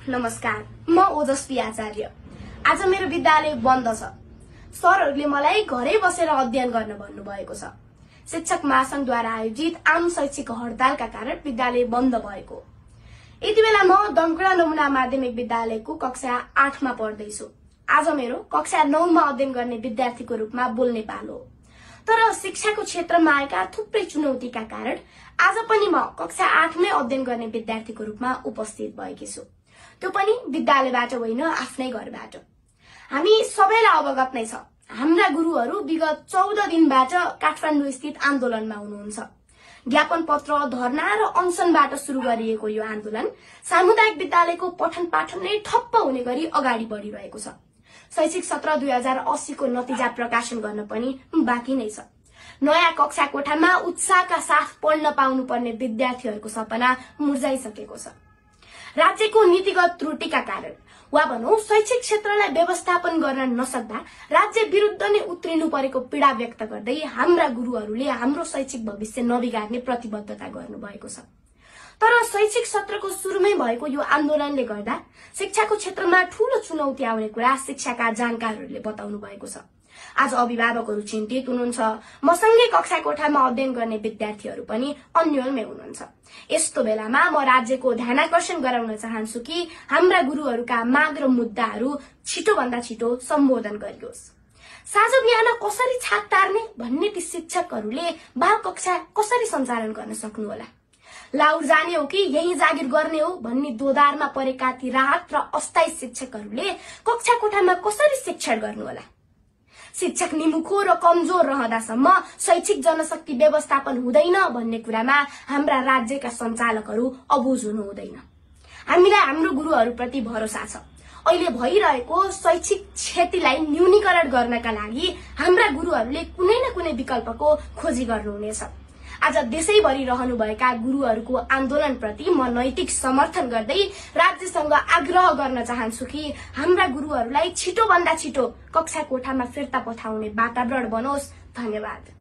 नमस्कार, म ओजस्वी आचार्य। आज मेरो विद्यालय बन्द छ। सरहरूले मलाई घरै बसेर अध्ययन गर्न भन्नुभएको छ। शिक्षक महासंघद्वारा आयोजित आम शैक्षिक हडतालका कारण विद्यालय बन्द भएको। यति बेला म दमकुडा नमुना माध्यमिक विद्यालयको कक्षा 8 मा पढ्दैछु। आज मेरो कक्षा 9 मा अध्ययन गर्ने विद्यार्थीको रूपमा बोल्ने पालो हो। तर शिक्षाको क्षेत्रमा आएका थुप्रै चुनौतीका कारण आज पनि म कक्षा 8 मै अध्ययन गर्ने विद्यार्थीको रूपमा उपस्थित भएकी छु। त्यो पनि विद्यालयबाट होइन, आफ्नै घरबाट। हामी सबैलाई अवगत नै छ, हाम्रा गुरुहरू विगत 14 दिनबाट काठमाडौँ स्थित आन्दोलनमा हुनुहुन्छ। ज्ञापन पत्र, धरना र अनसनबाट सुरु गरिएको यो आन्दोलन सामुदायिक विद्यालयको पठन पाठन नै ठप्प हुने गरी अगाडि बढिरहेको छ। शैक्षिक सत्र 2080 को नतिजा प्रकाशन गर्न पनि बाँकी नै छ। नयाँ कक्षा कोठामा उत्साहका साथ पढ्न पाउनुपर्ने विद्यार्थीहरूको सपना मुर्झाइसकेको छ। राज्यको नीतिगत त्रुटिका कारण वा भनौं शैक्षिक क्षेत्रलाई व्यवस्थापन गर्न नसक्दा राज्य विरुद्ध नै उत्रिनु परेको पीडा व्यक्त गर्दै हाम्रा गुरुहरूले हाम्रो शैक्षिक भविष्य नबिगार्ने प्रतिबद्धता गर्नुभएको छ। तर शैक्षिक सत्रको सुरुमै भएको यो आन्दोलनले गर्दा शिक्षाको क्षेत्रमा ठूलो चुनौती आउने कुरा शिक्षाका जानकारहरूले बताउनु भएको छ। आज अभिभावकहरू चिन्तित हुनुहुन्छ, मसँगै कक्षा कोठामा अध्ययन गर्ने विद्यार्थीहरू पनि अन्योलमै हुनुहुन्छ। यस्तो बेलामा म राज्यको ध्यानाकर्षण गराउन चाहन्छु कि हाम्रा गुरुहरूका माग र मुद्दाहरू छिटो भन्दा छिटो सम्बोधन गरियोस्। साँझ बिहान कसरी छाक टार्ने भन्ने ती शिक्षकहरूले बाल कक्षा कसरी सञ्चालन गर्न सक्नुहोला। लाउर जाने हो कि यही जागिर गर्ने हो भन्ने दोधारमा परेका ती राहत र अस्थायी शिक्षकहरूले कक्षा कोठामा कसरी शिक्षण गर्नुहोला। शिक्षक निमुखो र कमजोर रहँदासम्म शैक्षिक जनशक्ति व्यवस्थापन हुँदैन भन्ने कुरामा हाम्रा राज्यका सञ्चालकहरू अबुझ हुनु हुँदैन। हामीलाई हाम्रो गुरुहरूप्रति भरोसा छ। अहिले भइरहेको शैक्षिक क्षतिलाई न्यूनीकरण गर्नका लागि हाम्रा गुरुहरूले कुनै न कुनै विकल्पको खोजी गर्नुहुनेछ। आज देशैभरि रहनुभएका गुरुहरूको आन्दोलनप्रति म नैतिक समर्थन गर्दै राज्यसँग आग्रह गर्न चाहन्छु कि हाम्रा गुरुहरूलाई छिटो भन्दा छिटो कक्षा कोठामा फिर्ता पठाउने वातावरण बनोस्। धन्यवाद।